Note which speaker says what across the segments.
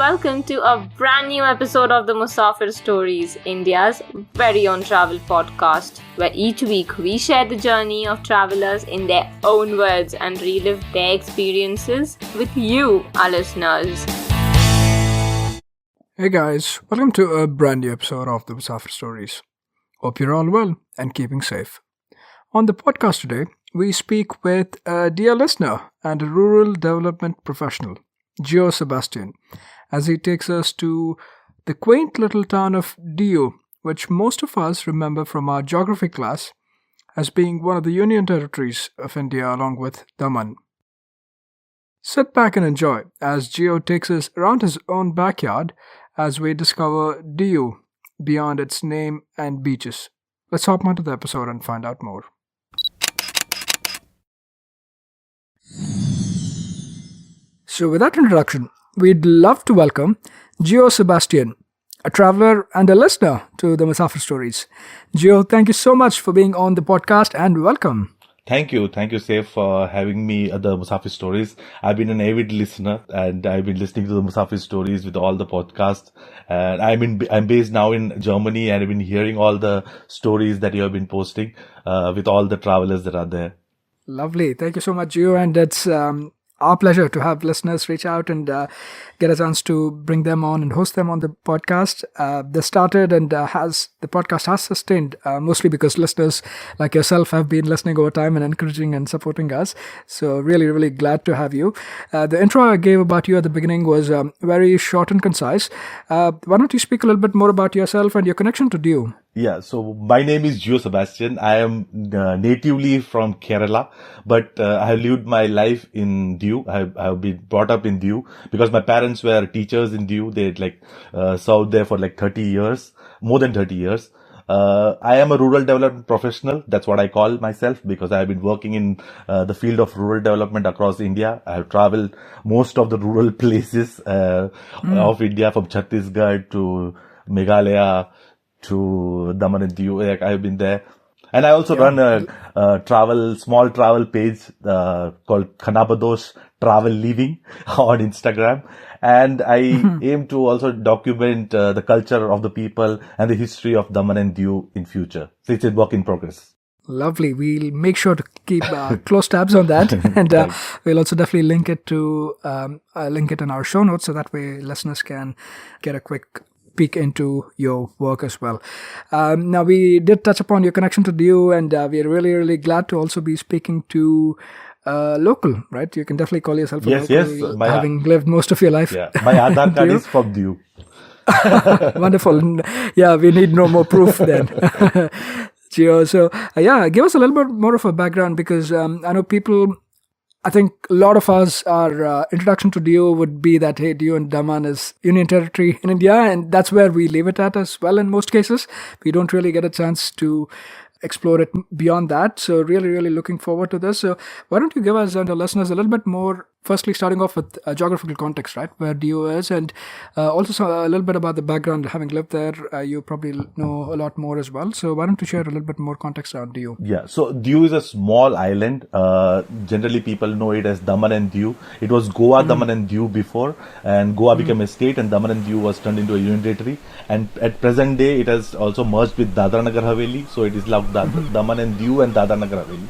Speaker 1: welcome to a brand new episode of the Musafir Stories, India's very own travel podcast, where each week we share the journey of travelers in their own words and relive their experiences with you, our listeners.
Speaker 2: Hey guys, welcome to a brand new episode of the Musafir Stories. Hope you're all well and keeping safe. On the podcast today, we speak with a dear listener and a rural development professional, Geo Sebastian, as he takes us to the quaint little town of Diu, which most of us remember from our geography class as being one of the union territories of India along with Daman. Sit back and enjoy as Geo takes us around his own backyard as we discover Diu beyond its name and beaches. Let's hop onto the episode and find out more. So with that introduction, we'd love to welcome Geo Sebastian, a traveler and a listener to the Musafir Stories. Geo, thank you so much for being on the podcast and welcome.
Speaker 3: Thank you, Saif, for having me at the Musafir Stories. I've been an avid listener and I've been listening to the Musafir Stories with all the podcasts. And I'm based now in Germany and I've been hearing all the stories that you have been posting with all the travelers that are there.
Speaker 2: Lovely. Thank you so much, Geo. And it's our pleasure to have listeners reach out and get a chance to bring them on and host them on the podcast. They started and the podcast has sustained mostly because listeners like yourself have been listening over time and encouraging and supporting us. So really, really glad to have you. The intro I gave about you at the beginning was very short and concise. Why don't you speak a little bit more about yourself and your connection to Diu?
Speaker 3: Yeah, so my name is Geo Sebastian. I am natively from Kerala, but I have lived my life in Diu. I have been brought up in Diu because my parents were teachers in Diu. They served there for 30 years, more than 30 years. I am a rural development professional. That's what I call myself because I have been working in the field of rural development across India. I have traveled most of the rural places of India, from Chhattisgarh to Meghalaya to Daman and Diu. I have been there. And I also run a small travel page called Khanabadosh Travel Living on Instagram. And I aim to also document the culture of the people and the history of Daman and Diu in future. So it's a work in progress.
Speaker 2: Lovely. We'll make sure to keep close tabs on that, and we'll also definitely link it in our show notes so that way listeners can get a quick peek into your work as well. Now, we did touch upon your connection to Diu, and we're really, really glad to also be speaking to local, right? You can definitely call yourself a local,
Speaker 3: yes.
Speaker 2: Having lived most of your life.
Speaker 3: Yeah, my Aadhaar card is from Diu.
Speaker 2: Wonderful. Yeah, we need no more proof then. Geo, so give us a little bit more of a background because I know I think a lot of us, our introduction to Diu would be that, hey, Diu and Daman is union territory in India, and that's where we leave it at as well in most cases. We don't really get a chance to explore it beyond that. So really, really looking forward to this. So why don't you give us and the listeners a little bit more, firstly starting off with a geographical context, right, where Diu is, and also a little bit about the background. Having lived there, you probably know a lot more as well. So why don't you share a little bit more context around Diu?
Speaker 3: Yeah, so Diu is a small island. Generally, people know it as Daman and Diu. It was Goa, Daman and Diu before, and Goa became a state, and Daman and Diu was turned into a union territory. And at present day, it has also merged with Dadra, Nagar, Haveli. So it is like Daman and Diu and Dadra, Nagar, Haveli.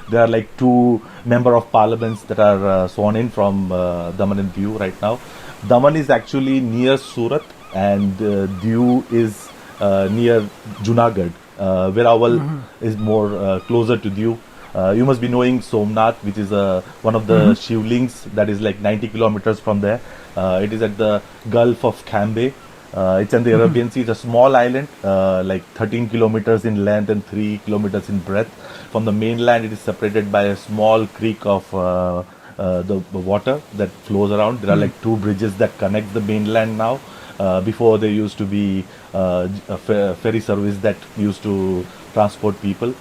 Speaker 3: There are two member of parliaments that are sworn in from Daman and Diu right now. Daman is actually near Surat and Diu is near Junagadh. Veraval is more closer to Diu. You must be knowing Somnath, which is one of the Shivlings that is 90 kilometers from there. It is at the Gulf of Cambay. It's in the Arabian Sea. It's a small island, 13 kilometers in length and 3 kilometers in breadth. From the mainland, it is separated by a small creek of the water that flows around. There are 2 bridges that connect the mainland now. Before there used to be a ferry service that used to transport people.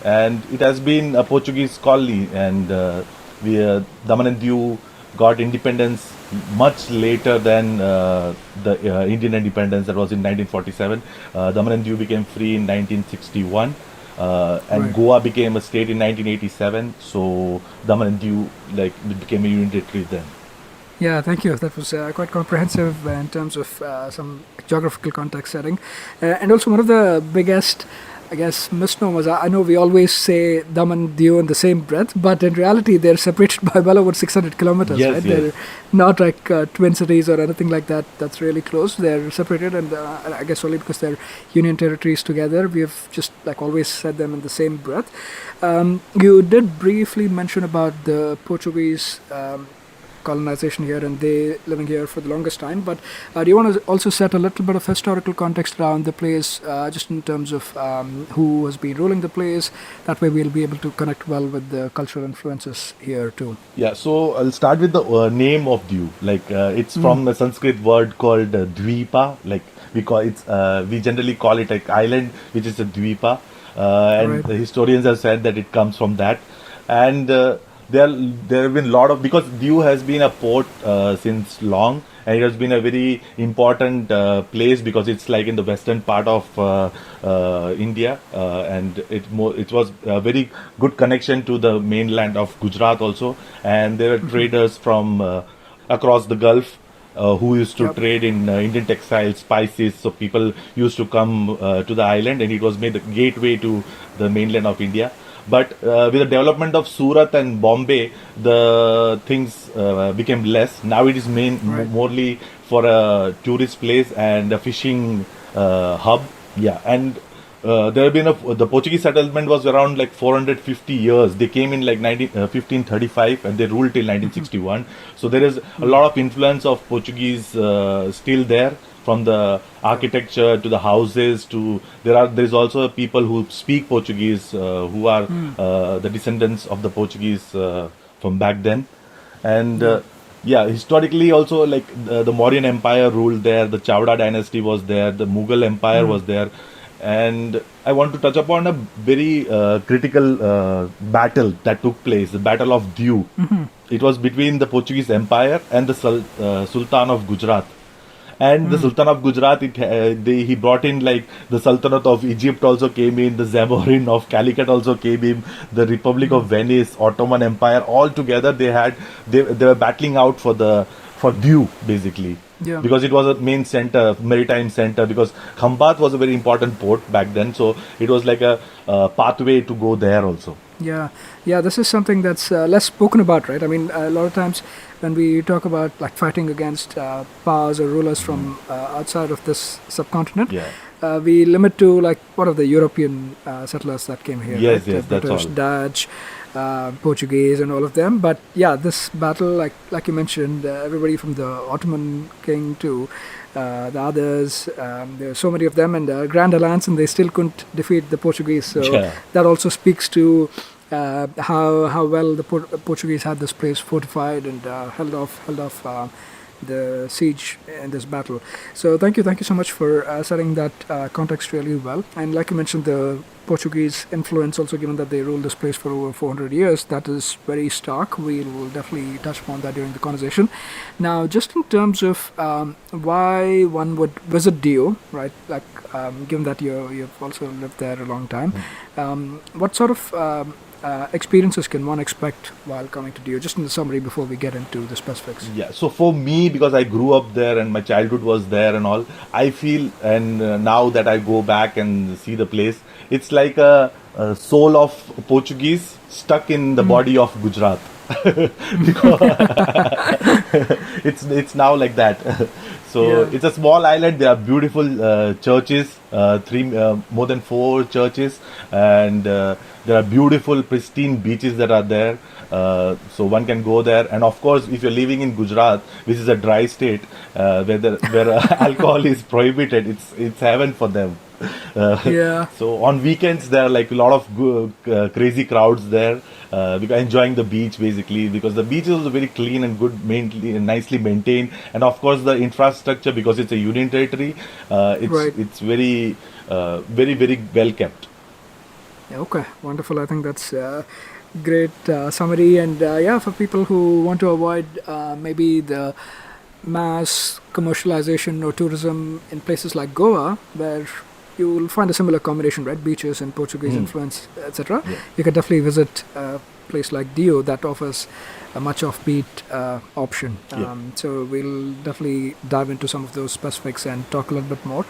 Speaker 3: And it has been a Portuguese colony, and Daman and Diu got independence much later than the Indian independence that was in 1947. Daman and Diu became free in 1961. And Goa became a state in 1987, so Daman and Diu became a union territory then.
Speaker 2: Yeah, thank you. That was quite comprehensive in terms of some geographical context setting. And also, one of the biggest, I guess, misnomers. I know we always say Daman and Diu in the same breath, but in reality, they're separated by well over 600 kilometers,
Speaker 3: Yes,
Speaker 2: right?
Speaker 3: yes.
Speaker 2: They're not like twin cities or anything like that. That's really close. They're separated, and I guess only because they're union territories together. We have just like always said them in the same breath. You did briefly mention about the Portuguese. Colonization here and they living here for the longest time, but do you want to also set a little bit of historical context around the place, just in terms of who has been ruling the place? That way we'll be able to connect well with the cultural influences here too.
Speaker 3: Yeah, so I'll start with the name of Diu. Like it's from a Sanskrit word called Dvipa. Like we generally call it like island, which is a Dvipa, and
Speaker 2: Right.
Speaker 3: the historians have said that it comes from that. And there have been a lot of, because Diu has been a port since long, and it has been a very important place because it's like in the western part of India, and it was a very good connection to the mainland of Gujarat also, and there were traders from across the Gulf. Who used to
Speaker 2: Yep.
Speaker 3: trade in Indian textiles, spices. So people used to come to the island, and it was made the gateway to the mainland of India. But with the development of Surat and Bombay, the things became less. Now it is
Speaker 2: Right.
Speaker 3: morely for a tourist place and a fishing hub. Yeah, and there have been the Portuguese settlement was around like 450 years. They came in like 1535 and they ruled till 1961. So there is a lot of influence of Portuguese still there, from the architecture to the houses to there's also people who speak Portuguese who are the descendants of the Portuguese from back then. And yeah, historically also, like the Mauryan Empire ruled there, the Chavda dynasty was there, the Mughal Empire was there. And I want to touch upon a very critical battle that took place, the Battle of Diu. It was between the Portuguese Empire and the Sultan of Gujarat. And the Sultan of Gujarat, he brought in like the Sultanate of Egypt also came in, the Zamorin of Calicut also came in, the Republic of Venice, Ottoman Empire, all together they were battling out for Diu basically.
Speaker 2: Yeah.
Speaker 3: Because it was a main center, maritime center, because Khambat was a very important port back then, so it was like a pathway to go there also.
Speaker 2: Yeah, yeah. This is something that's less spoken about, right? I mean, a lot of times when we talk about like fighting against powers or rulers from outside of this subcontinent,
Speaker 3: Yeah.
Speaker 2: we limit to like what of the European settlers that came here,
Speaker 3: Yes,
Speaker 2: right?
Speaker 3: yes, that's
Speaker 2: British,
Speaker 3: all.
Speaker 2: Dutch, Portuguese, and all of them. But yeah, this battle, like you mentioned, everybody from the Ottoman king to the others, there are so many of them, and Grand Alliance, and they still couldn't defeat the Portuguese. So
Speaker 3: Yeah.
Speaker 2: that also speaks to how well the Portuguese had this place fortified and held off the siege in this battle. So thank you so much for setting that context really well. And like you mentioned, the Portuguese influence also, given that they ruled this place for over 400 years, that is very stark. We will definitely touch upon that during the conversation. Now, just in terms of why one would visit Diu, right? Like, given that you've also lived there a long time, what sort of experiences can one expect while coming to Diu? Just in the summary before we get into the specifics.
Speaker 3: Yeah, so for me, because I grew up there and my childhood was there and all, I feel, and now that I go back and see the place, it's like a soul of Portuguese stuck in the body of Gujarat. Because it's now like that. So
Speaker 2: Yeah.
Speaker 3: it's a small island. There are beautiful churches, more than 4 churches, and there are beautiful, pristine beaches that are there. So one can go there, and of course, if you're living in Gujarat, which is a dry state, where alcohol is prohibited, it's heaven for them.
Speaker 2: Yeah.
Speaker 3: So on weekends there are like a lot of crazy crowds there, because enjoying the beach basically, because the beach is also very clean and good, nicely maintained, and of course the infrastructure, because it's a union territory,
Speaker 2: Right.
Speaker 3: it's very very well kept.
Speaker 2: Yeah, okay, wonderful. I think that's great summary. And yeah, for people who want to avoid maybe the mass commercialization or tourism in places like Goa, where you will find a similar combination, right? Beaches and Portuguese influence, etc.
Speaker 3: Yeah.
Speaker 2: You can definitely visit a place like Diu that offers a much offbeat option.
Speaker 3: Yeah.
Speaker 2: So we'll definitely dive into some of those specifics and talk a little bit more.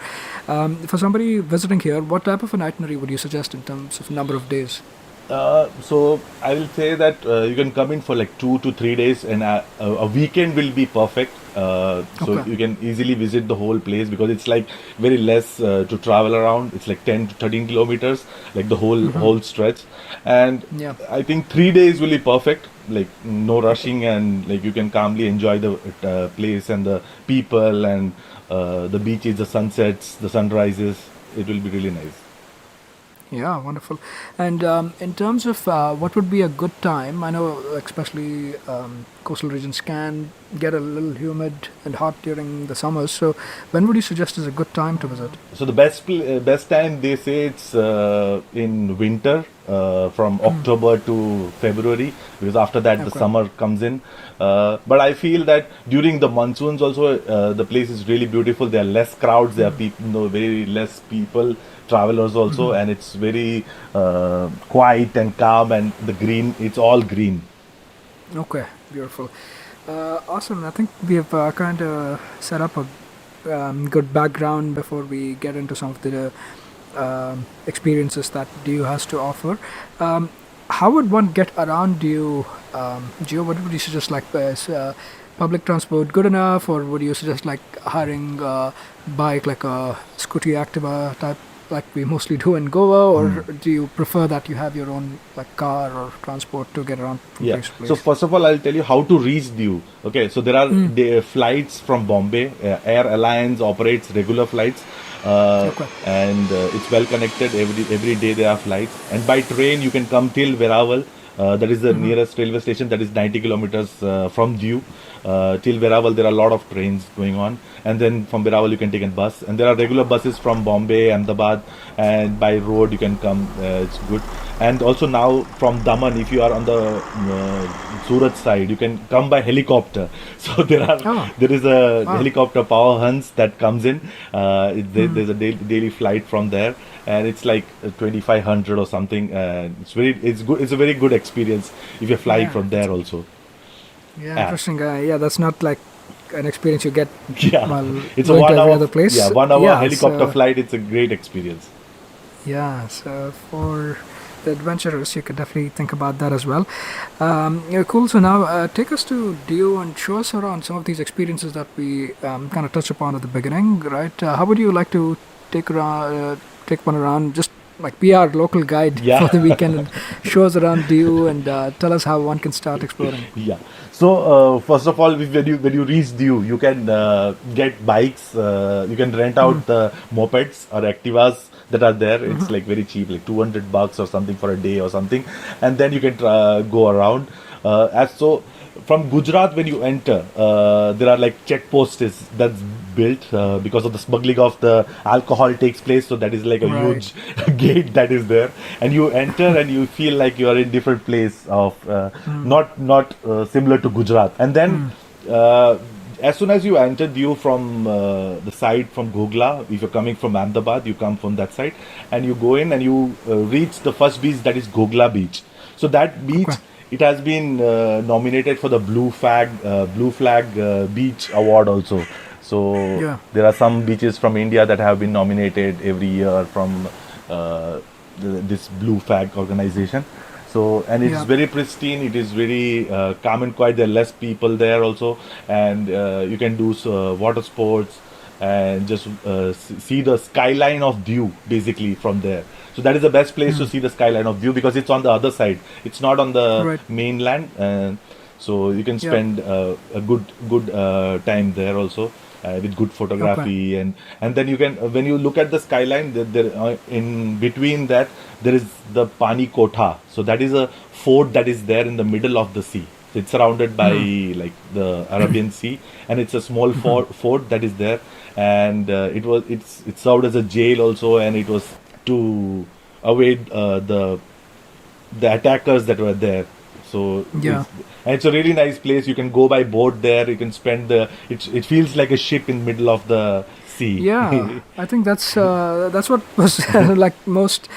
Speaker 2: For somebody visiting here, what type of an itinerary would you suggest in terms of number of days?
Speaker 3: So I will say that you can come in for like 2 to 3 days, and a weekend will be perfect. So
Speaker 2: Okay.
Speaker 3: you can easily visit the whole place because it's like very less to travel around. It's like 10 to 13 kilometers, like the whole stretch. And
Speaker 2: Yeah.
Speaker 3: I think 3 days will be perfect. Like no rushing, and like you can calmly enjoy the place and the people and the beaches, the sunsets, the sunrises. It will be really nice.
Speaker 2: Yeah, wonderful. And in terms of what would be a good time, I know especially coastal regions can get a little humid and hot during the summers. So, when would you suggest is a good time to visit?
Speaker 3: So the best time they say it's in winter from October to February, because after that the
Speaker 2: Okay.
Speaker 3: summer comes in. But I feel that during the monsoons also the place is really beautiful. There are less crowds. There are people, very less people, travelers also, and it's very quiet and calm, and the green. It's all green.
Speaker 2: Okay, beautiful. Awesome. I think we have kind of set up a good background before we get into some of the experiences that Diu has to offer. How would one get around Diu? Geo, what would you suggest? Like, is public transport good enough, or would you suggest like hiring a bike, like a scooty Activa type, like we mostly do in Goa, or do you prefer that you have your own like car or transport to get around from
Speaker 3: Yeah.
Speaker 2: place to place?
Speaker 3: So first of all, I'll tell you how to reach Diu. Okay. So there are flights from Bombay. Air Alliance operates regular flights,
Speaker 2: Okay.
Speaker 3: and it's well connected. Every day there are flights, and by train you can come till Veraval. That is the nearest railway station. That is 90 kilometers from Diu. Till Veraval, there are a lot of trains going on, and then from Veraval you can take a bus. And there are regular buses from Bombay, Ahmedabad, and by road you can come. It's good. And also now from Daman, if you are on the Surat side, you can come by helicopter. So
Speaker 2: Oh,
Speaker 3: there is a
Speaker 2: wow.
Speaker 3: helicopter power Hans that comes in. There's a daily flight from there, and it's like 2,500 or something. It's good. It's a very good experience if you're flying
Speaker 2: Yeah.
Speaker 3: from there also.
Speaker 2: Yeah,
Speaker 3: Yeah.
Speaker 2: interesting. Yeah, that's not like an experience you get
Speaker 3: Yeah,
Speaker 2: while
Speaker 3: it's a
Speaker 2: going to
Speaker 3: 1
Speaker 2: every
Speaker 3: hour.
Speaker 2: other place.
Speaker 3: Yeah, 1 hour
Speaker 2: Yeah,
Speaker 3: helicopter
Speaker 2: so
Speaker 3: flight. It's a great experience.
Speaker 2: yeah, so for the adventurers, you could definitely think about that as well. Yeah, cool. So now take us to Diu and show us around some of these experiences that we kind of touched upon at the beginning, right? How would you like to take one around? Just like be our local guide
Speaker 3: Yeah.
Speaker 2: for the weekend and show us around Diu and tell us how one can start exploring.
Speaker 3: Yeah. So first of all, when you reach Diu, you can get bikes. You can rent out the mopeds or Activas that are there. It's like very cheap, like $200 or something for a day or something, and then you can go around. As so, from Gujarat, when you enter, there are like checkposts that's built because of the smuggling of the alcohol takes place. So that is like a
Speaker 2: Right.
Speaker 3: huge gate that is there, and you enter and you feel like you are in different place of not similar to Gujarat. And then as soon as you enter Diu from the side from Gogla, if you're coming from Ahmedabad, you come from that side, and you go in and you reach the first beach, that is Gogla Beach. So that beach,
Speaker 2: Okay.
Speaker 3: it has been nominated for the Blue Flag Beach Award also. So
Speaker 2: Yeah.
Speaker 3: there are some beaches from India that have been nominated every year from uh, this Blue Flag organization. So, and it's
Speaker 2: Yeah.
Speaker 3: very pristine. It is very calm and quiet. There are less people there also, and you can do water sports and just see the skyline of Diu basically from there. So that is the best place to see the skyline of Diu because it's on the other side. It's not on the
Speaker 2: Right.
Speaker 3: mainland, so you can
Speaker 2: Yeah.
Speaker 3: spend a good time there also. With good photography, and then you can when you look at the skyline, in between that there is the Pani Kotha. So that is a fort that is there in the middle of the sea. So it's surrounded by like the Arabian Sea, and it's a small fort that is there, and it served as a jail also, and it was to await the attackers that were there. So
Speaker 2: Yeah.
Speaker 3: it's a really nice place. You can go by boat there. You can spend it feels like a ship in middle of the sea.
Speaker 2: Yeah, I think that's what was like most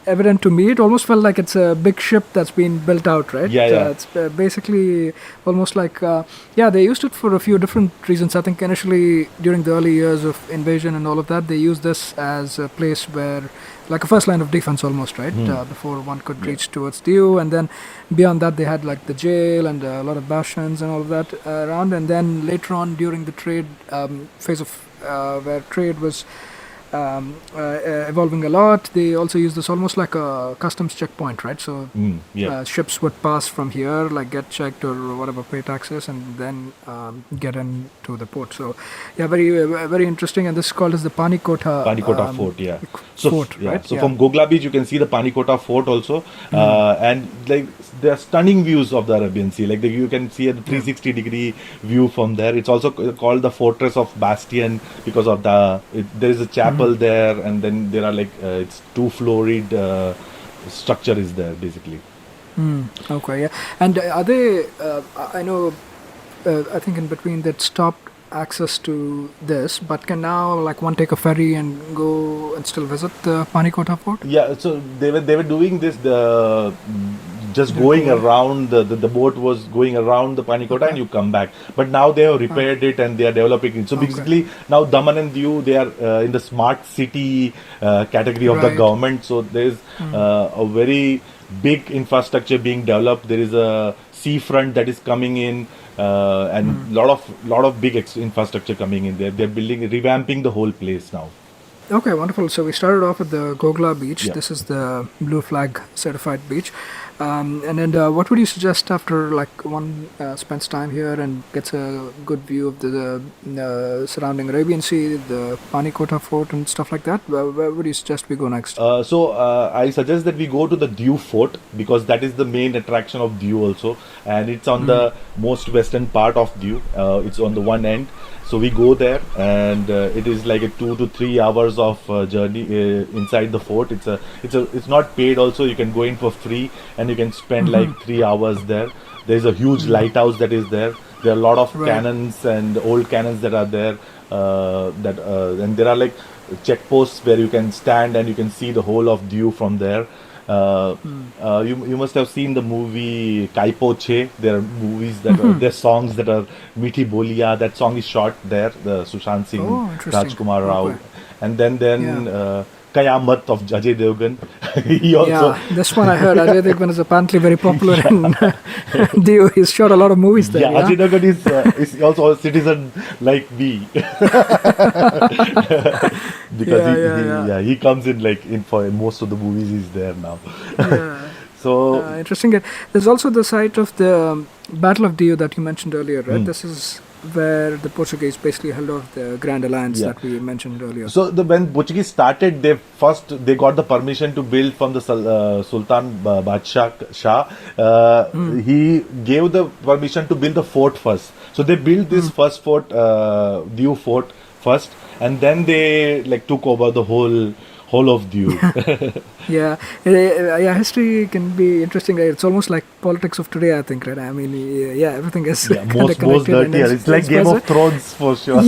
Speaker 2: evident to me. It almost felt like it's a big ship that's been built out, right? It's basically almost like, they used it for a few different reasons. I think initially during the early years of invasion and all of that, they used this as a place where, like a first line of defense almost, right? Before one could reach towards Diu. And then beyond that, they had like the jail and a lot of bastions and all of that around. And then later on during the trade phase of where trade was evolving a lot, they also use this almost like a customs checkpoint, right? So ships would pass from here, like get checked or whatever, pay taxes, and then get into the port. So very very interesting. And this is called as the Panikota
Speaker 3: Fort.
Speaker 2: Fort, right?
Speaker 3: So from Gogla Beach you can see the Panikota Fort also, and like there are stunning views of the Arabian Sea. Like you can see a 360-degree view from there. It's also called the Fortress of Bastion because of there is a chapel there, and then there are like it's two-floored structure is there basically.
Speaker 2: Okay, yeah. And are they? I know. I think in between that stopped access to this, but can now like one take a ferry and go and still visit the Panikota Fort?
Speaker 3: Yeah, so they were doing this just going around the boat was going around the Panikota and you come back. But now they have repaired it and they are developing it. So basically now Daman and Diu, they are in the smart city category of the government. So there is a very big infrastructure being developed. There is a seafront that is coming in. And lot of big infrastructure coming in there. They're revamping the whole place now.
Speaker 2: Okay, wonderful. So we started off with the Gogla Beach. Yeah. This is the blue flag certified beach. And then what would you suggest after like one spends time here and gets a good view of the surrounding Arabian Sea, the Panikota Fort and stuff like that? Where would you suggest we go next?
Speaker 3: So I suggest that we go to the Diu Fort because that is the main attraction of Diu also. And it's on the most western part of Diu. It's on the one end. So we go there, and it is like a 2 to 3 hours of journey inside the fort. It's not paid. Also, you can go in for free, and you can spend like 3 hours there. There is a huge lighthouse that is there. There are a lot of cannons and old cannons that are there. And there are like checkposts where you can stand and you can see the whole of Diu from there. You must have seen the movie Kaipo Che. There are movies that there are songs that are Miti Bolia. That song is shot there. The Sushant Singh, Rajkumar Rao, and then Kayamat of Ajay Devgan. He also
Speaker 2: this one I heard. Ajay Devgan is apparently very popular in Diu. He's shot a lot of movies there.
Speaker 3: Ajay Devgan is also a citizen like me. Because he comes in like in for most of the movies. He's there now. So
Speaker 2: interesting. There's also the site of the Battle of Diu that you mentioned earlier, right? This is where the Portuguese basically held off the Grand Alliance that we mentioned earlier.
Speaker 3: So when Portuguese started, they got the permission to build from the Sultan Badshah Shah. He gave the permission to build the fort first. So they built this first fort, Diu Fort first, and then they like took over the whole of Diu.
Speaker 2: History can be interesting. Right? It's almost like politics of today, I think, right? I mean, everything is
Speaker 3: most dirtier. It's like Game of Thrones for sure.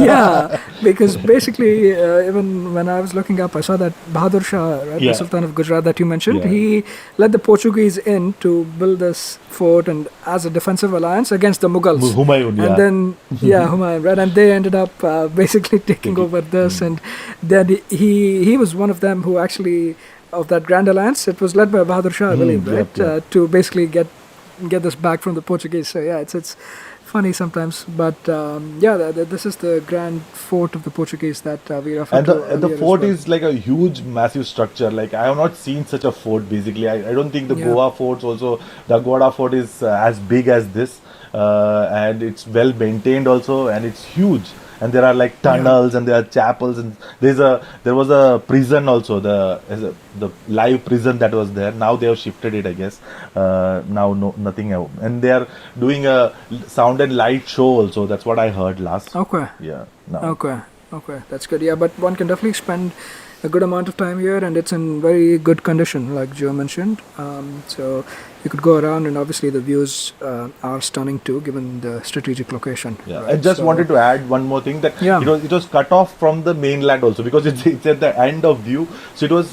Speaker 2: Because basically, even when I was looking up, I saw that Bahadur Shah, right, the Sultan of Gujarat that you mentioned, he led the Portuguese in to build this fort and as a defensive alliance against the Mughals.
Speaker 3: Humayun,
Speaker 2: and then Humayun, right? And they ended up basically taking over this, and then he was one of them who actually of that Grand Alliance. It was led by Bahadur Shah, I believe, right? To basically get this back from the Portuguese. So it's funny sometimes, but this is the Grand Fort of the Portuguese that we referred to.
Speaker 3: And the fort is like a huge, massive structure. Like I have not seen such a fort. Basically, I don't think the Goa forts also. The Goa fort is as big as this, and it's well maintained also, and it's huge. And there are like tunnels and there are chapels, and there was a prison also, the live prison that was there. Now they have shifted it, I guess. Now nothing else. And they are doing a sound and light show also. That's what I heard last.
Speaker 2: Okay.
Speaker 3: Yeah.
Speaker 2: Okay. That's good. Yeah, but one can definitely spend a good amount of time here, and it's in very good condition, like Joe mentioned. So you could go around, and obviously the views are stunning too, given the strategic location.
Speaker 3: Yeah,
Speaker 2: right?
Speaker 3: I just wanted to add one more thing that
Speaker 2: Yeah.
Speaker 3: it was cut off from the mainland also because it's at the end of Diu, so it was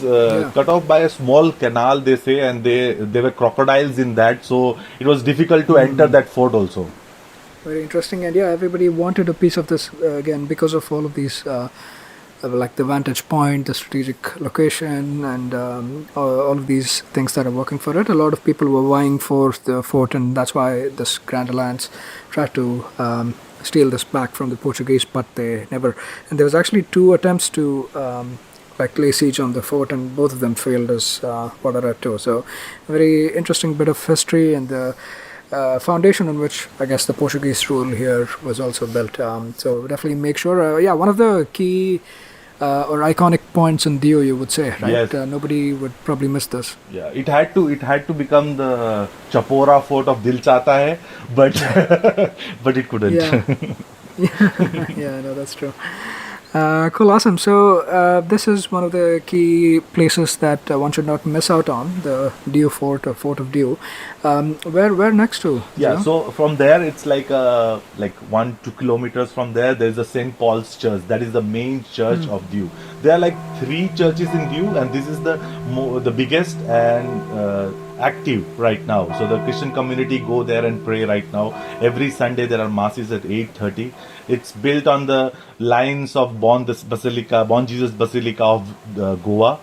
Speaker 3: cut off by a small canal, they say, and there were crocodiles in that, so it was difficult to enter that fort also.
Speaker 2: Very interesting, and yeah, everybody wanted a piece of this again because of all of these, like the vantage point, the strategic location, and all of these things that are working for it. A lot of people were vying for the fort, and that's why this Grand Alliance tried to steal this back from the Portuguese, but they never. And there was actually 2 attempts to like lay siege on the fort, and both of them failed, as what I read too. So, very interesting bit of history, and the foundation on which I guess the Portuguese rule here was also built. So definitely make sure. Yeah, one of the key or iconic points in Diu, you would say, right?
Speaker 3: Yes.
Speaker 2: Nobody would probably miss this.
Speaker 3: Yeah, it had to become the Chapora fort of Dil Chahta Hai, but but it couldn't.
Speaker 2: Yeah. Yeah, no, that's true. Cool, awesome. So this is one of the key places that one should not miss out on, the Diu Fort or Fort of Diu. Where next to?
Speaker 3: Yeah,
Speaker 2: Joe?
Speaker 3: so from there it's like 1-2 kilometers from there. There's a Saint Paul's Church. That is the main church of Diu. There are like 3 churches in Diu, and this is the biggest and active right now. So the Christian community go there and pray right now. Every Sunday there are masses at 8:30. It's built on the lines of Bon Jesus Basilica of Goa.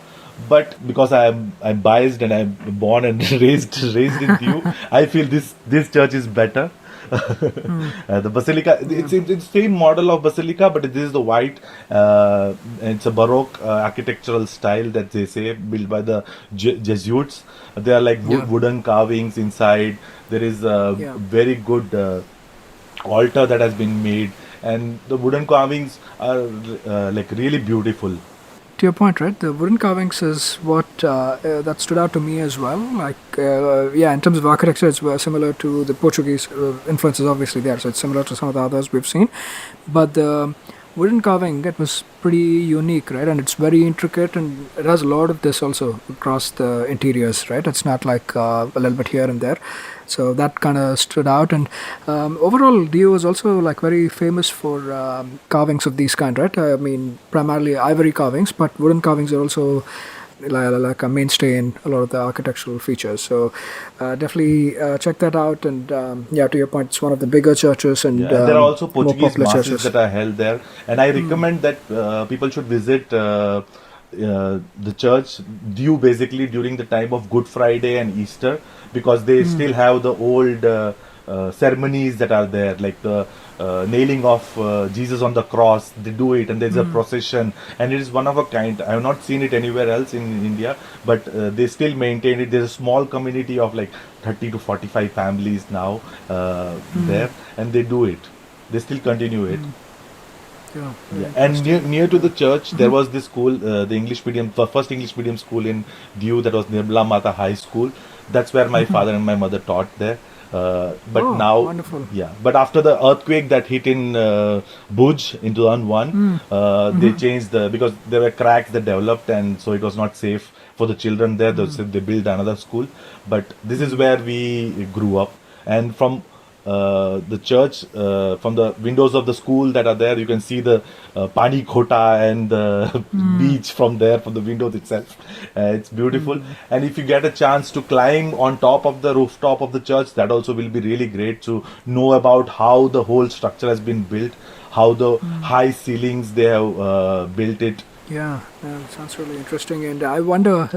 Speaker 3: But because I'm biased and I'm born and raised in Diu, I feel this church is better. The basilica, it's the same model of basilica, but this is the white. It's a Baroque architectural style that they say built by the Jesuits. There are like wooden carvings inside. There is a very good altar that has been made, and the wooden carvings are like really beautiful.
Speaker 2: To your point, right? The wooden carvings is what that stood out to me as well. Like, in terms of architecture, it's similar to the Portuguese influences, obviously there. So it's similar to some of the others we've seen. But the wooden carving, it was pretty unique, right? And it's very intricate, and it has a lot of this also across the interiors, right? It's not like a little bit here and there. So that kind of stood out, and overall Diu is also like very famous for carvings of these kind, right? I mean, primarily ivory carvings, but wooden carvings are also like a mainstay in a lot of the architectural features. So definitely check that out, and to your point, it's one of the bigger churches, and
Speaker 3: there are also Portuguese masses
Speaker 2: churches
Speaker 3: that are held there, and I recommend that people should visit the church Diu basically during the time of Good Friday and Easter, because they still have the old ceremonies that are there, like the nailing of Jesus on the cross. They do it, and there's a procession, and it is one of a kind. I have not seen it anywhere else in India, but they still maintain it. There's a small community of like 30 to 45 families now there, and they do it. They still continue it.
Speaker 2: Yeah.
Speaker 3: And near to the church, there was this school, the English medium, the first English medium school in Diu, that was Nirmala Mata High School. That's where my father and my mother taught there. But now,
Speaker 2: wonderful.
Speaker 3: But after the earthquake that hit in Bhuj in 2001, they changed because there were cracks that developed, and so it was not safe for the children there. So they built another school. But this is where we grew up, and from the church, from the windows of the school that are there, you can see the Pani Khota and the beach from there, from the windows itself. It's beautiful. And if you get a chance to climb on top of the rooftop of the church, that also will be really great to know about how the whole structure has been built, how the high ceilings they have built it.
Speaker 2: Yeah, sounds really interesting, and I wonder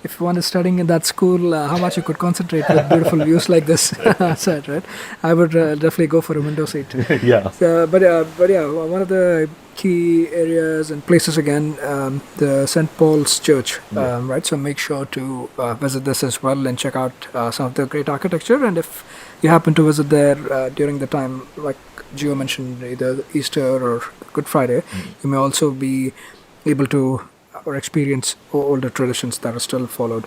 Speaker 2: if one is studying in that school, how much you could concentrate with beautiful views like this outside, right? I would definitely go for a window seat.
Speaker 3: Yeah.
Speaker 2: So, but yeah, one of the key areas and places again, the St. Paul's Church, right? So make sure to visit this as well and check out some of the great architecture. And if you happen to visit there during the time, like Geo mentioned, either Easter or Good Friday, you may also be able to or experience older traditions that are still followed.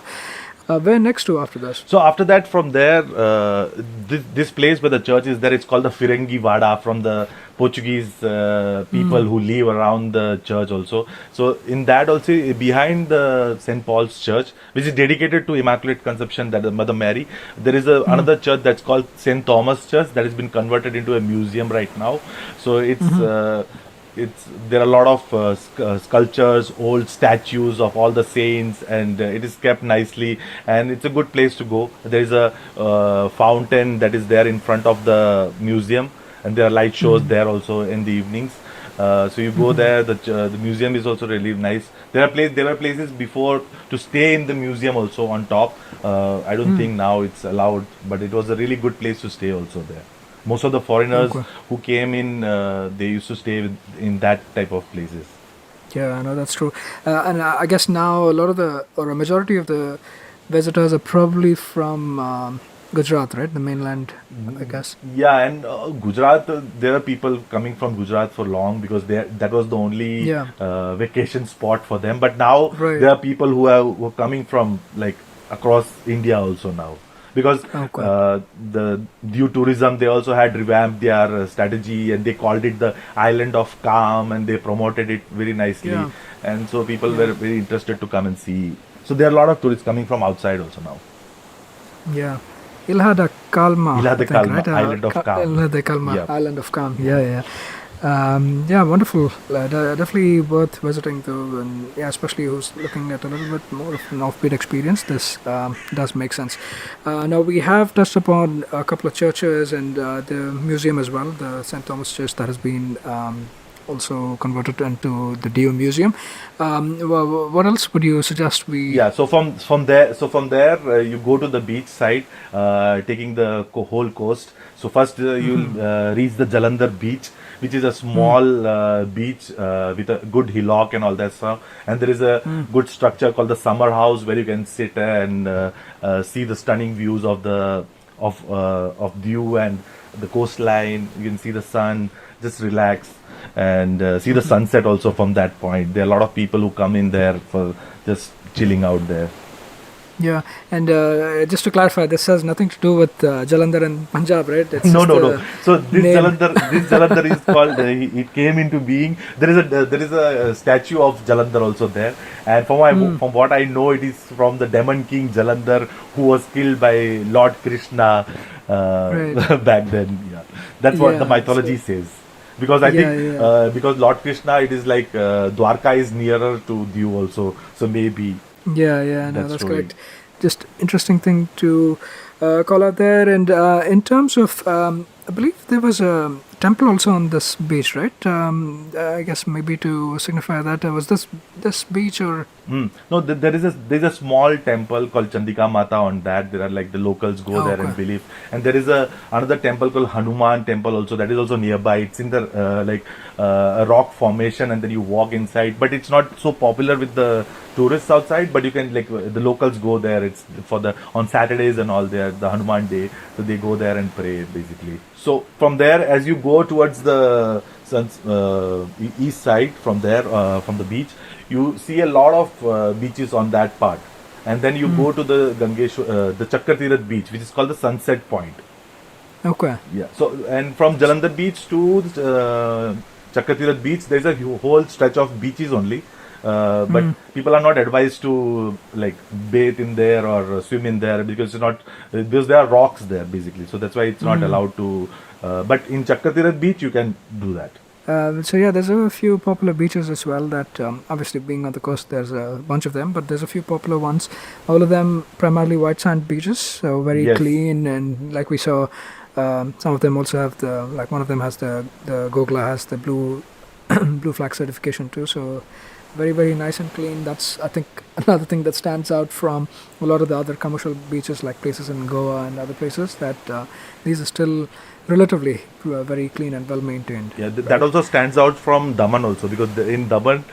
Speaker 2: Where next to after this?
Speaker 3: So after that, from there, this place where the church is there, it's called the Firangi Vada, from the Portuguese people who live around the church also. So in that also, behind the St. Paul's Church, which is dedicated to Immaculate Conception, that the Mother Mary, there is another church that's called St. Thomas Church that has been converted into a museum right now. So it's there are a lot of sculptures, old statues of all the saints, and it is kept nicely, and it's a good place to go. There is a fountain that is there in front of the museum, and there are light shows there also in the evenings. So you go there. The museum is also really nice. There were places before to stay in the museum also on top. I don't think now it's allowed, but it was a really good place to stay also there. Most of the foreigners who came in, they used to stay in that type of places.
Speaker 2: Yeah, I know that's true. And I guess now a majority of the visitors are probably from Gujarat, right? The mainland, I guess.
Speaker 3: Yeah, and Gujarat, there are people coming from Gujarat for long because that was the only vacation spot for them. But now there are people who are coming from like across India also now. Because the Diu tourism, they also had revamped their strategy, and they called it the island of calm, and they promoted it very nicely. And so people were very interested to come and see. So there are a lot of tourists coming from outside also now.
Speaker 2: Yeah. Ilha Kalma.
Speaker 3: Ilha de Kalma,
Speaker 2: right?
Speaker 3: Island of Calm.
Speaker 2: Ilha de Kalma, Island of Calm. Yeah. Yeah, wonderful. Definitely worth visiting though, and yeah, especially who's looking at a little bit more of an offbeat experience. This does make sense. Now we have touched upon a couple of churches and the museum as well, the St. Thomas Church that has been also converted into the Diu Museum. What else would you suggest we?
Speaker 3: Yeah, so from there you go to the beach side, taking the whole coast. So first you'll reach the Jalandhar beach, which is a small beach with a good hillock and all that stuff. And there is a good structure called the summer house where you can sit and see the stunning views of Diu and the coastline. You can see the sun, just relax and see the sunset also from that point. There are a lot of people who come in there for just chilling out there.
Speaker 2: Yeah, and just to clarify, this has nothing to do with Jalandhar and Punjab, right? It's
Speaker 3: No. So this Jalandhar is called. It came into being. There is a statue of Jalandhar also there, and from what I know, it is from the Daman king Jalandhar, who was killed by Lord Krishna back then. Yeah, that's what the mythology says. Because I think because Lord Krishna, it is like Dwarka is nearer to Diu also, so maybe.
Speaker 2: Yeah, no, that's correct. Just interesting thing to call out there. And in terms of, I believe there was a temple also on this beach, right? I guess maybe to signify that was this beach or?
Speaker 3: No, there's a small temple called Chandika Mata on that. There are like the locals go there and believe. And there is another temple called Hanuman temple also that is also nearby. It's in the a rock formation, and then you walk inside. But it's not so popular with the tourists outside. But you can the locals go there. It's on Saturdays and all there, the Hanuman day. So they go there and pray basically. So from there, as you go towards the east side, from the beach, you see a lot of beaches on that part, and then you go to the the Chakkatirath beach, which is called the Sunset Point.
Speaker 2: Okay.
Speaker 3: Yeah. So and from Jalandhar beach to Chakkatirath beach, there is a whole stretch of beaches only. But people are not advised to bathe in there or swim in there because there are rocks there basically. So that's why it's not allowed to. But in Chakkatirath beach, you can do that.
Speaker 2: So yeah, there's a few popular beaches as well that obviously being on the coast, there's a bunch of them, but there's a few popular ones. All of them primarily white sand beaches, so very clean, and like we saw, some of them also have one of them has the Gogla has the blue blue flag certification too. So very, very nice and clean. That's, I think, another thing that stands out from a lot of the other commercial beaches, like places in Goa and other places, that these are still relatively very clean and well maintained.
Speaker 3: Yeah, that also stands out from Daman also, because in Daman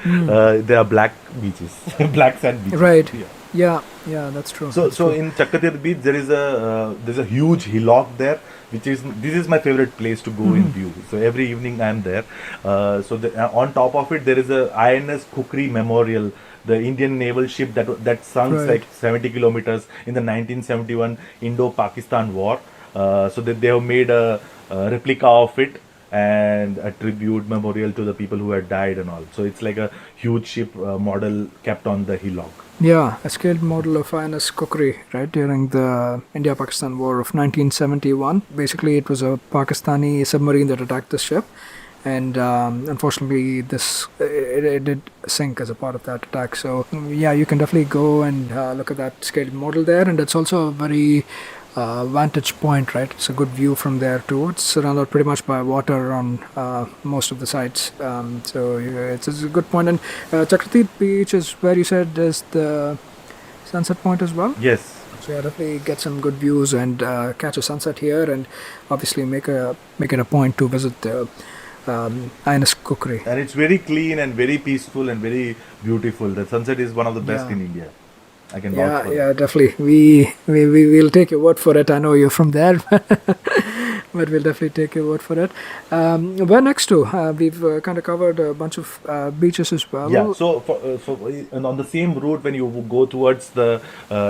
Speaker 3: there are black beaches, black sand beaches.
Speaker 2: Right. Yeah, that's true.
Speaker 3: So in Chakkatirath beach there's a huge hillock there, this is my favorite place to go in Diu. So every evening I am there. On top of it there is a INS Kukri Memorial, the Indian naval ship that sunk 70 kilometers in the 1971 Indo-Pakistan war. So they have made a replica of it, and a tribute memorial to the people who had died and all. So it's like a huge ship model kept on the hillock.
Speaker 2: Yeah, a scaled model of INS Kukri, right, during the India-Pakistan War of 1971. Basically, it was a Pakistani submarine that attacked the ship, and unfortunately, it did sink as a part of that attack. So, yeah, you can definitely go and look at that scaled model there, and it's also a very vantage point, right? It's a good view from there too. It's surrounded pretty much by water on most of the sites, so yeah, it's a good point. And Chakratit Beach is where you said is the sunset point as well.
Speaker 3: Yes.
Speaker 2: So yeah, definitely get some good views and catch a sunset here, and obviously make it a point to visit the INS Kukri.
Speaker 3: And it's very clean and very peaceful and very beautiful. The sunset is one of the best in India. I can vouch for it.
Speaker 2: Yeah, definitely. We'll take your word for it. I know you're from there, but we'll definitely take your word for it. Where next to? We've kind of covered a bunch of beaches as well.
Speaker 3: Yeah, so and on the same route, when you go towards the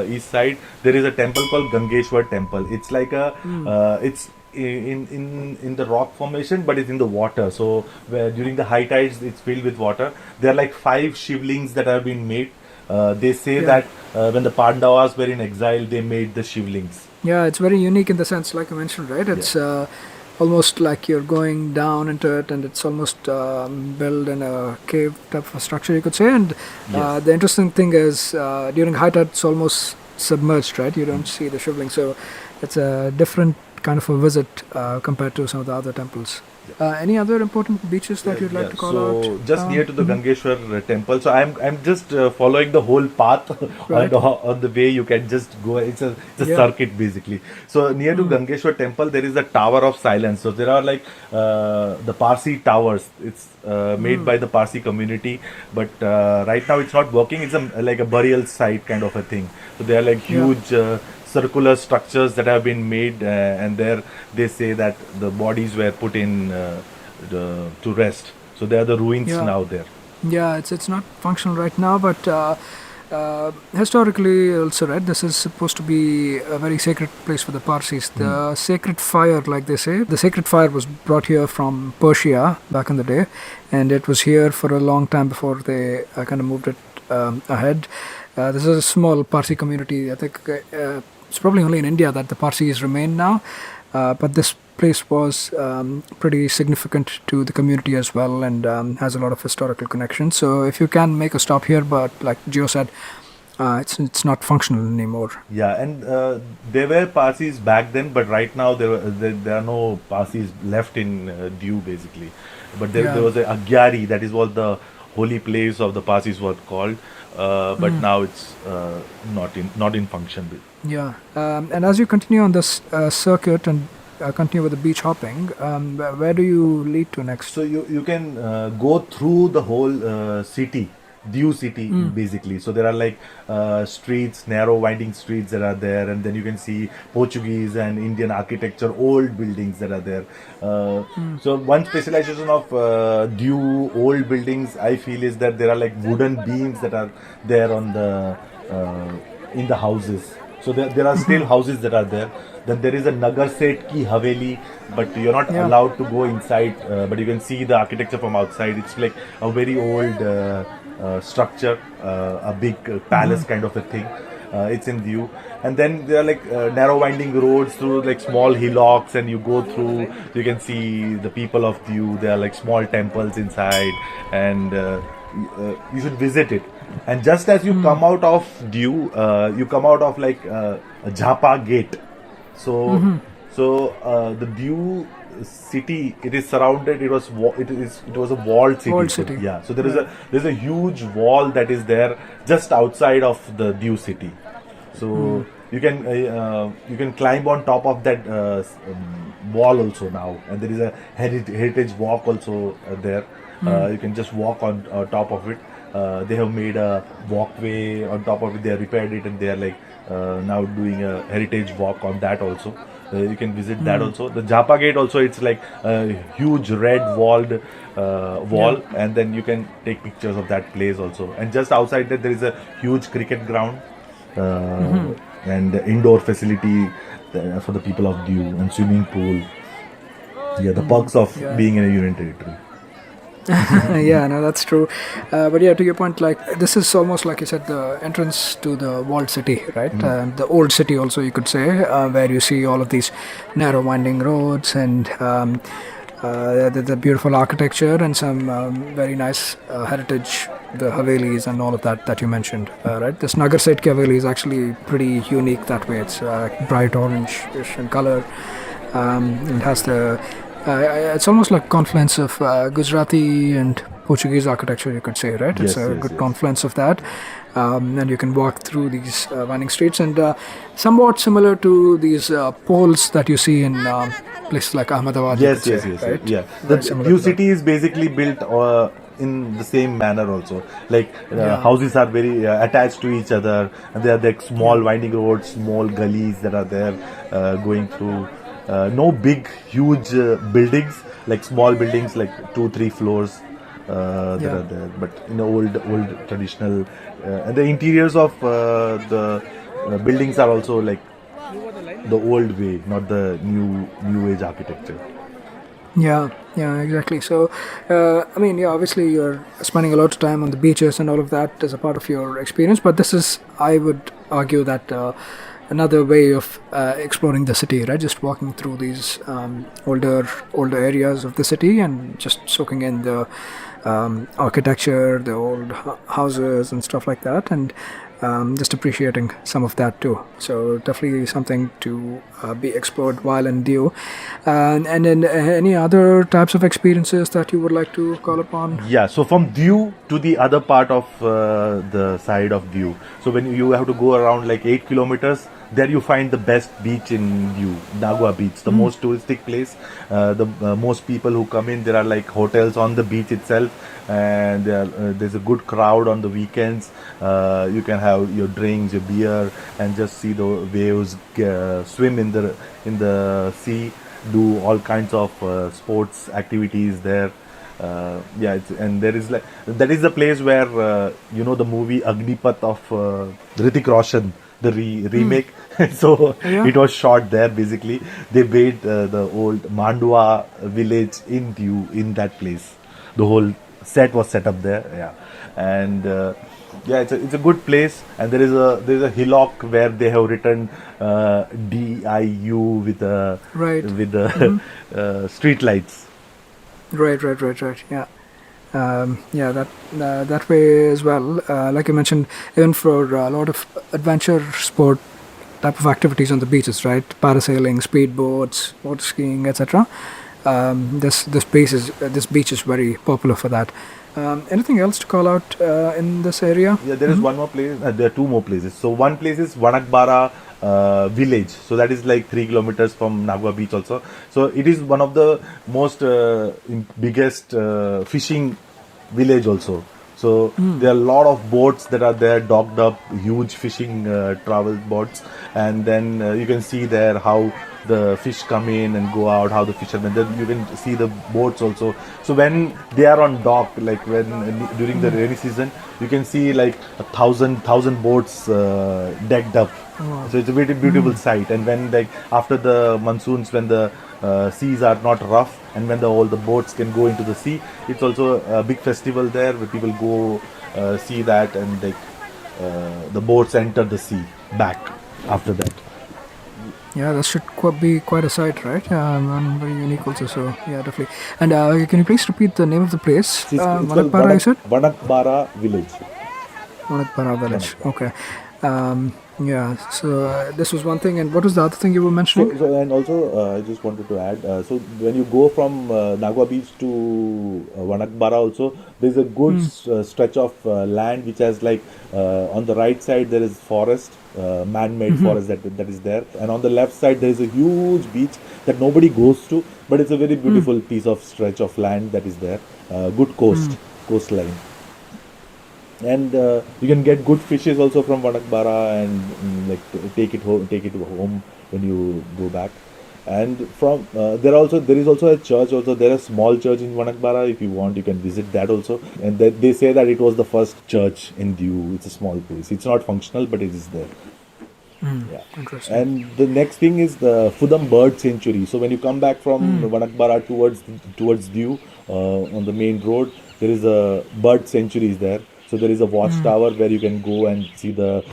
Speaker 3: east side, there is a temple called Gangeshwar Temple. It's like it's in the rock formation, but it's in the water. So where during the high tides, it's filled with water. There are like 5 shivlings that have been made. They say that when the Pandavas were in exile, they made the shivlings.
Speaker 2: Yeah, it's very unique in the sense, like I mentioned, right? It's almost like you're going down into it, and it's almost built in a cave type of structure, you could say. And the interesting thing is, during high tide, it's almost submerged, right? You don't see the shivling, so it's a different kind of a visit compared to some of the other temples. Any other important beaches that you'd like to call out?
Speaker 3: So just near to the Gangeshwar temple. So I'm just following the whole path on the way. You can just go. It's a circuit basically. So near to Gangeshwar temple, there is a tower of silence. So there are like the Parsi towers. It's made by the Parsi community, but right now it's not working. It's like a burial site kind of a thing. So they are like huge. Circular structures that have been made, and there they say that the bodies were put in to rest. So they are the ruins now there.
Speaker 2: Yeah, it's not functional right now, but historically also, right, this is supposed to be a very sacred place for the Parsis. The sacred fire, like they say, the sacred fire was brought here from Persia back in the day, and it was here for a long time before they kind of moved it ahead. This is a small Parsi community. I think it's probably only in India that the Parsis remain now, but this place was pretty significant to the community as well, and has a lot of historical connections. So if you can make a stop here, but like Geo said, it's not functional anymore.
Speaker 3: Yeah, and there were Parsis back then, but right now there are no Parsis left in Diu basically. But there was a Agyari, that is what the holy place of the Parsis was called. But now it's not in function.
Speaker 2: Yeah, and as you continue on this circuit and continue with the beach hopping, where do you lead to next?
Speaker 3: So you can go through the whole city, Diu city basically. So there are like streets, narrow winding streets that are there, and then you can see Portuguese and Indian architecture, old buildings that are there. So one specialization of Diu old buildings, I feel, is that there are like wooden beams that are there on the in the houses. So there are still houses that are there. Then there is a Nagar Set ki Haveli, but you're not allowed to go inside. But you can see the architecture from outside. It's like a very old structure, a big palace kind of a thing. It's in Diu. And then there are like narrow winding roads through like small hillocks, and you go through, you can see the people of Diu. There are like small temples inside, and you should visit it. And just as you come out of Diu, you come out of like a Jhapa gate. So the Diu city, it is surrounded. It was a walled city.
Speaker 2: Walled city.
Speaker 3: Yeah. So there's a huge wall that is there just outside of the Diu city. So you can climb on top of that wall also now, and there is a heritage walk also there. You can just walk on top of it. They have made a walkway on top of it. They have repaired it, and they are like now doing a heritage walk on that also. You can visit that also. The Japa Gate also, it's like a huge red walled wall, and then you can take pictures of that place also. And just outside that, there is a huge cricket ground and indoor facility for the people of Diu, and swimming pool. Yeah, the perks of
Speaker 2: Yeah.
Speaker 3: being in a union territory.
Speaker 2: Yeah, no, that's true. But yeah, to your point, like this is almost like you said, the entrance to the walled city, right? The old city, also you could say, where you see all of these narrow, winding roads and the beautiful architecture and some very nice heritage, the Havelis and all of that you mentioned, right? This Nagar Set Haveli is actually pretty unique that way. It's bright orange-ish in color. It has it's almost like confluence of Gujarati and Portuguese architecture, you could say, right? It's
Speaker 3: Yes,
Speaker 2: a
Speaker 3: yes,
Speaker 2: good
Speaker 3: yes.
Speaker 2: confluence of that. And you can walk through these winding streets and somewhat similar to these poles that you see in places like Ahmedabad, you could
Speaker 3: Yes, yes,
Speaker 2: say,
Speaker 3: yes, yes.
Speaker 2: right?
Speaker 3: Yeah. The
Speaker 2: Very similar
Speaker 3: Diu
Speaker 2: to that.
Speaker 3: city is basically built in the same manner also. Like
Speaker 2: Yeah.
Speaker 3: houses are very attached to each other, and there are like small
Speaker 2: Yeah.
Speaker 3: winding roads, small gullies that are there going through. No big, huge buildings, like small buildings, like 2, 3 floors that
Speaker 2: Yeah.
Speaker 3: are there. But in the old traditional, and the interiors of the buildings are also like the old way, not the new age architecture.
Speaker 2: Yeah, exactly. So, I mean, yeah, obviously you're spending a lot of time on the beaches and all of that as a part of your experience, but this is, I would argue, that another way of exploring the city, right? Just walking through these older areas of the city and just soaking in the architecture, the old houses and stuff like that, and just appreciating some of that too. So definitely something to be explored while in Diu. And then any other types of experiences that you would like to call upon?
Speaker 3: Yeah, so from Diu to the other part of the side of Diu. So when you have to go around like 8 kilometers, there you find the best beach in Diu, Nagua Beach, the most touristic place. The most people who come in, there are like hotels on the beach itself, and there's a good crowd on the weekends. You can have your drinks, your beer, and just see the waves, swim in the sea, do all kinds of sports activities there. Yeah, and there is like that is the place where the movie Agnipath of Hrithik Roshan, the remake. So
Speaker 2: Yeah.
Speaker 3: it was shot there. Basically, they made the old Mandua village in Diu in that place. The whole set was set up there. Yeah, and yeah, it's a good place. And there is a hillock where they have written DIU with
Speaker 2: Right.
Speaker 3: the street lights.
Speaker 2: Right. Yeah. Yeah, that way as well. Like you mentioned, even for a lot of adventure sport type of activities on the beaches, right? Parasailing, speedboats, water skiing, etc. This beach is very popular for that. Anything else to call out in this area?
Speaker 3: Yeah, there is one more place. There are two more places. So one place is Vanakbara village. So that is like 3 kilometers from Nagwa beach also. So it is one of the most biggest fishing village also. So there are a lot of boats that are there docked up, huge fishing travel boats, and then you can see there how the fish come in and go out, how the fishermen. Then you can see the boats also. So when they are on dock, like when during the rainy season, you can see like 1,000 boats decked up. So it's a very beautiful sight. And when like after the monsoons, when the seas are not rough, and when all the boats can go into the sea, it's also a big festival there where people go see that, and like the boats enter the sea back after that.
Speaker 2: Yeah, that should be quite a sight, right? And very unique also. So yeah, definitely. And can you please repeat the name of the place?
Speaker 3: It's called
Speaker 2: Manakpara, you said?
Speaker 3: Vanakbara village.
Speaker 2: Manakpara village. Okay. Yeah. So this was one thing, and what was the other thing you were mentioning?
Speaker 3: And also, I just wanted to add. So when you go from Nagwa Beach to Vanakbara, also there's a good stretch of land which has like on the right side there is forest, man-made forest that is there, and on the left side there is a huge beach that nobody goes to, but it's a very beautiful piece of stretch of land that is there. Good coastline. And you can get good fishes also from Vanakbara, and take it home when you go back. And from there is also a church also. There is a small church in Vanakbara. If you want, you can visit that also. And they say that it was the first church in Diu. It's a small place. It's not functional, but it is there. Yeah.
Speaker 2: Interesting.
Speaker 3: And the next thing is the Fudam Bird Sanctuary. So when you come back from Vanakbara towards Diu on the main road, there is a bird sanctuary is there. So there is a watchtower where you can go and see the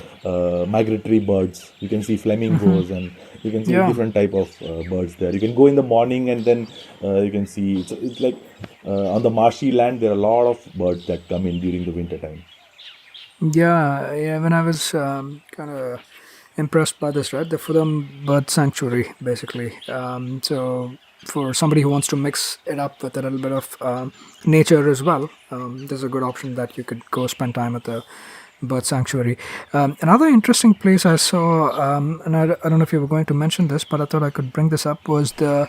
Speaker 3: migratory birds. You can see flamingos and you can see
Speaker 2: Yeah.
Speaker 3: different type of birds there. You can go in the morning and then you can see it's like on the marshy land there are a lot of birds that come in during the winter time.
Speaker 2: Yeah. When I was kind of impressed by this, right? The Fudam Bird Sanctuary, basically. So for somebody who wants to mix it up with a little bit of nature as well, there's a good option that you could go spend time at the bird sanctuary. Another interesting place I saw, and I don't know if you were going to mention this, but I thought I could bring this up, was the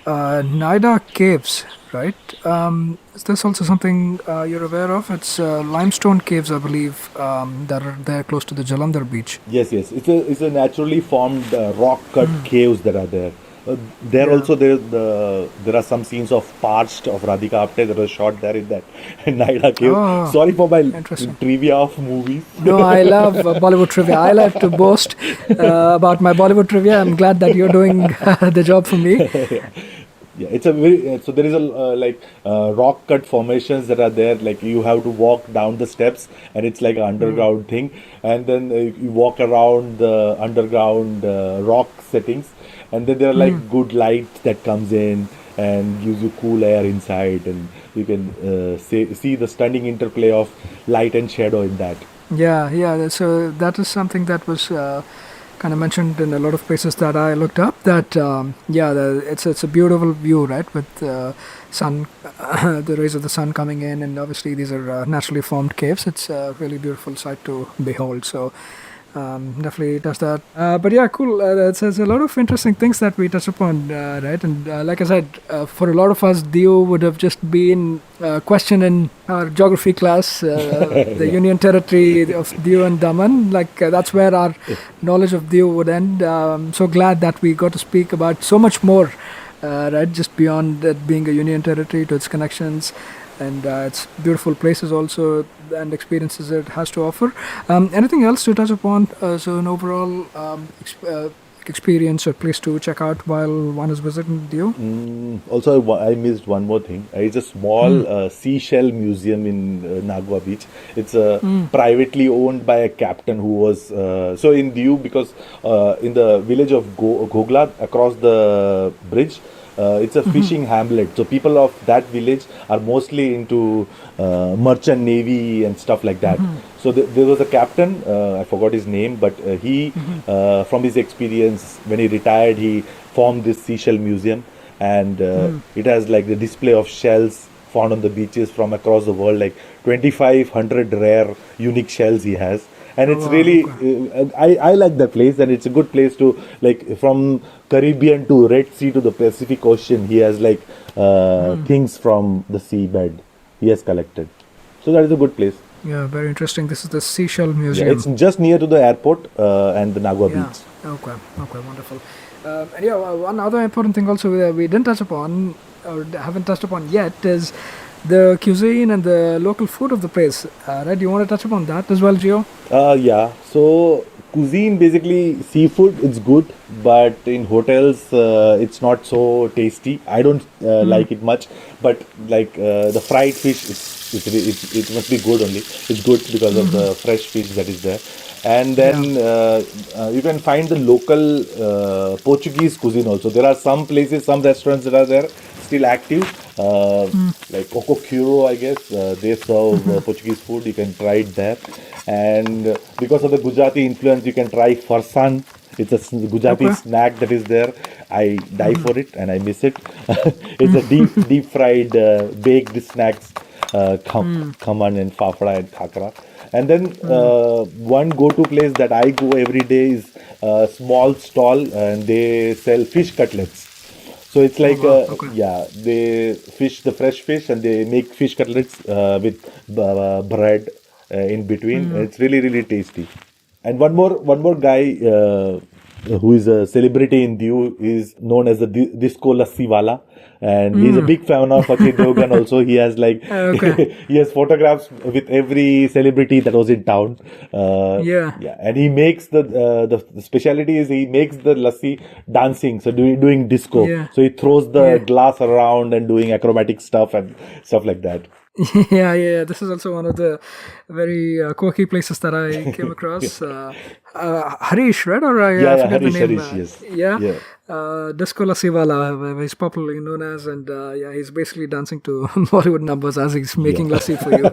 Speaker 2: Naida Caves, right? Is this also something you're aware of? It's limestone caves, I believe, that are there close to the Jalandhar beach.
Speaker 3: Yes. It's a naturally formed rock cut caves that are there. There
Speaker 2: Yeah.
Speaker 3: also there are some scenes of parched of Radhika Apte that was shot there in that Naida cave.
Speaker 2: Oh,
Speaker 3: Sorry for my
Speaker 2: interesting.
Speaker 3: trivia of movies.
Speaker 2: No, I love Bollywood trivia. I like to boast about my Bollywood trivia. I'm glad that you're doing the job for me.
Speaker 3: Yeah, it's a very so there is a rock cut formations that are there. Like you have to walk down the steps, and it's like an underground thing, and then you walk around the underground rock settings, and then there are like good light that comes in and gives you cool air inside, and you can see the stunning interplay of light and shadow in that.
Speaker 2: Yeah. So that is something that was kind of mentioned in a lot of places that I looked up. That it's a beautiful view, right, with sun, the rays of the sun coming in, and obviously these are naturally formed caves. It's a really beautiful sight to behold. So. Definitely does that. But yeah, cool. There's a lot of interesting things that we touch upon, right? And like I said, for a lot of us, Diu would have just been a question in our geography class, the Union Territory of Diu and Daman. Like that's where our knowledge of Diu would end. So glad that we got to speak about so much more, right? Just beyond it being a Union Territory to its connections and its beautiful places also and experiences it has to offer. Anything else to touch upon? So an overall experience or place to check out while one is visiting Diu?
Speaker 3: Also, I missed one more thing. It's a small seashell museum in Nagwa Beach. It's privately owned by a captain who was so in Diu because in the village of Gogla across the bridge. It's a fishing hamlet, so people of that village are mostly into merchant navy and stuff like that. So there was a captain, I forgot his name, but he, from his experience, when he retired, he formed this seashell museum, and it has like the display of shells found on the beaches from across the world, like 2,500 rare, unique shells he has. And
Speaker 2: Oh,
Speaker 3: it's
Speaker 2: wow,
Speaker 3: really,
Speaker 2: okay.
Speaker 3: I like that place, and it's a good place to like from Caribbean to Red Sea to the Pacific Ocean. He has like things from the seabed he has collected, so that is a good place.
Speaker 2: Yeah, very interesting. This is the Seashell
Speaker 3: Yeah, it's
Speaker 2: Museum.
Speaker 3: just near to the airport and the Nagwa
Speaker 2: Yeah.
Speaker 3: beach.
Speaker 2: Okay, wonderful. And yeah, one other important thing also that we didn't touch upon or haven't touched upon yet is the cuisine and the local food of the place. Right? Do you want to touch upon that as well, Gio?
Speaker 3: Yeah. So cuisine, basically seafood, it's good, but in hotels, it's not so tasty. I don't like it much, but like the fried fish, it must be good only. It's good because of the fresh fish that is there. And
Speaker 2: Yeah.
Speaker 3: then you can find the local Portuguese cuisine also. There are some places, some restaurants that are there still active, like Okokuro, I guess. They serve Portuguese food. You can try it there. And because of the Gujarati influence, you can try farsan. It's a Gujarati
Speaker 2: Okay.
Speaker 3: snack that is there. I die for it and I miss it. It's a deep fried baked snacks, khaman and fafda and khakra. And then one go-to place that I go every day is a small stall, and they sell fish cutlets. So it's
Speaker 2: Oh
Speaker 3: like,
Speaker 2: wow. Okay.
Speaker 3: yeah, they fish the fresh fish and they make fish cutlets with bread in between. It's really tasty. And one more guy who is a celebrity in Diu, is known as the Disco Lassi Wala. And he's a big fan of Ajay Devgan also. He has
Speaker 2: Okay.
Speaker 3: he has photographs with every celebrity that was in town.
Speaker 2: Yeah.
Speaker 3: And he makes the speciality is he makes the lassi dancing, so doing disco.
Speaker 2: Yeah.
Speaker 3: So he throws the
Speaker 2: Yeah.
Speaker 3: glass around and doing acrobatic stuff and stuff like that.
Speaker 2: Yeah. This is also one of the very quirky places that I came across. Harish, right? Or I
Speaker 3: Yeah,
Speaker 2: forget the
Speaker 3: Harish,
Speaker 2: name.
Speaker 3: Harish, yes.
Speaker 2: Yeah.
Speaker 3: Yeah.
Speaker 2: Disco Lassi he's popularly known as, and he's basically dancing to Bollywood numbers as he's making lassi for you.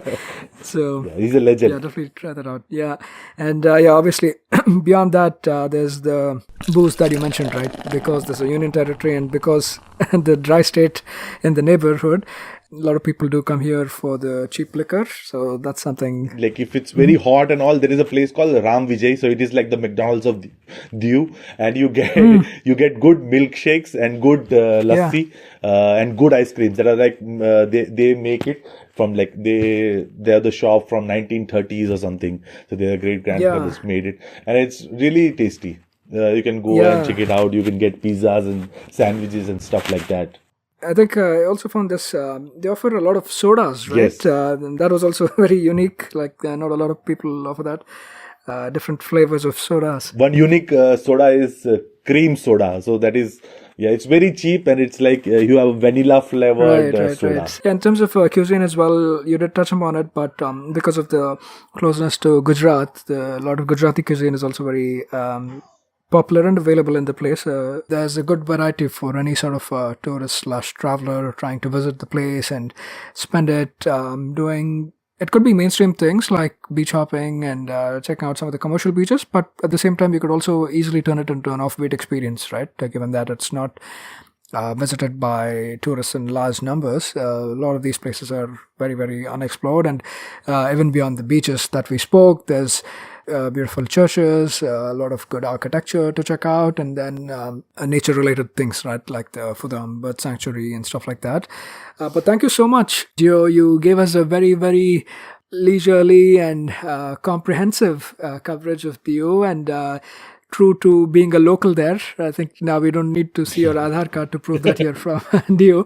Speaker 2: So
Speaker 3: Yeah, he's a legend.
Speaker 2: yeah, definitely try that out. Yeah, and obviously beyond that, there's the booze that you mentioned, right? Because there's a union territory, and because the dry state in the neighborhood, a lot of people do come here for the cheap liquor. So that's something.
Speaker 3: Like if it's very hot and all, there is a place called Ram Vijay. So it is like the McDonald's of Diu, and you get you get good milkshakes and good lassi and good ice creams that are like they make it from like they're the shop from 1930s or something. So their great grandfathers made it, and it's really tasty. You can go and check it out. You can get pizzas and sandwiches and stuff like that.
Speaker 2: I think I also found this. They offer a lot of sodas, right?
Speaker 3: Yes.
Speaker 2: That was also very unique. Like not a lot of people offer that. Different flavors of sodas.
Speaker 3: One unique soda is cream soda. So that is, it's very cheap, and it's like you have a vanilla flavored soda.
Speaker 2: Right. Yeah, in terms of cuisine as well, you did touch upon it, but because of the closeness to Gujarat, a lot of Gujarati cuisine is also very popular and available in the place. There's a good variety for any sort of tourist/traveler trying to visit the place and spend it doing. It could be mainstream things like beach hopping and checking out some of the commercial beaches, but at the same time, you could also easily turn it into an offbeat experience, right? Given that it's not visited by tourists in large numbers. A lot of these places are very, very unexplored, and even beyond the beaches that we spoke, there's beautiful churches, a lot of good architecture to check out, and then nature-related things, right, like the Fudam Bird Sanctuary and stuff like that. But thank you so much, Geo. You gave us a very, very leisurely and comprehensive coverage of Diu, and true to being a local there. I think now we don't need to see your Aadhaar card to prove that you're from Diu.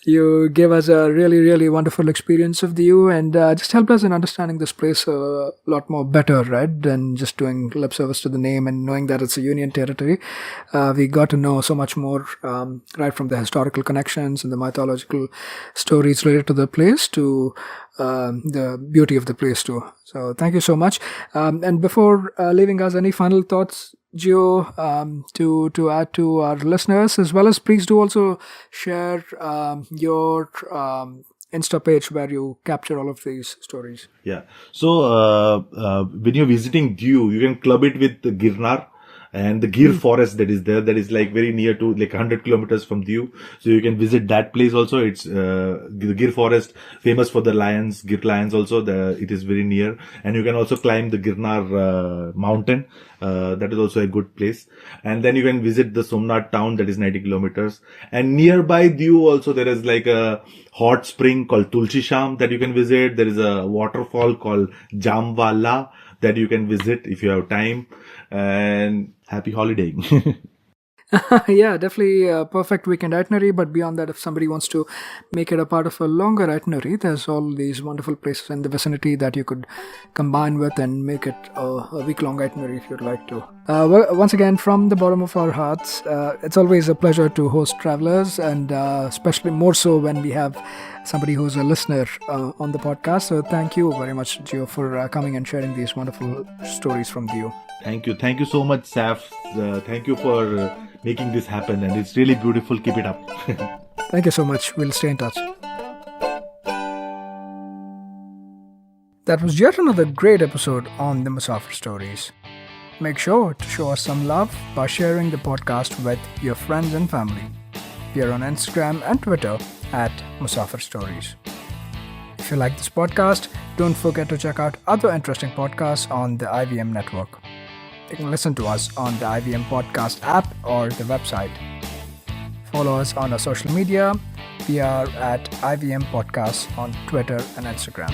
Speaker 2: You gave us a really, really wonderful experience of Diu, and just helped us in understanding this place a lot more better, right? Than just doing lip service to the name and knowing that it's a union territory. We got to know so much more, right from the historical connections and the mythological stories related to the place to the beauty of the place too. So thank you so much. And before leaving us, any final thoughts, Geo, to add to our listeners, as well as please do also share your Insta page where you capture all of these stories.
Speaker 3: Yeah. So when you're visiting Diu, you can club it with the Girnar. And the Gir forest that is there, that is like very near to like 100 kilometers from Diu. So you can visit that place also. It's the Gir forest, famous for the lions, Gir lions also. It is very near. And you can also climb the Girnar mountain. That is also a good place. And then you can visit the Somnath town, that is 90 kilometers. And nearby Diu also there is like a hot spring called Tulsi Sham that you can visit. There is a waterfall called Jamwala that you can visit if you have time. And happy holidaying.
Speaker 2: Yeah, definitely a perfect weekend itinerary. But beyond that, if somebody wants to make it a part of a longer itinerary, there's all these wonderful places in the vicinity that you could combine with and make it a week-long itinerary if you'd like to. Well, once again, from the bottom of our hearts, it's always a pleasure to host travelers, and especially more so when we have somebody who's a listener on the podcast. So thank you very much, Geo, for coming and sharing these wonderful stories from Diu.
Speaker 3: Thank you. Thank you so much, Saf. Thank you for making this happen, and it's really beautiful. Keep it up.
Speaker 2: Thank you so much. We'll stay in touch. That was yet another great episode on the Musafir Stories. Make sure to show us some love by sharing the podcast with your friends and family. We are on Instagram and Twitter at Musafir Stories. If you like this podcast, don't forget to check out other interesting podcasts on the IVM network. You can listen to us on the IVM Podcast app or the website. Follow us on our social media. We are at IVM Podcasts on Twitter and Instagram.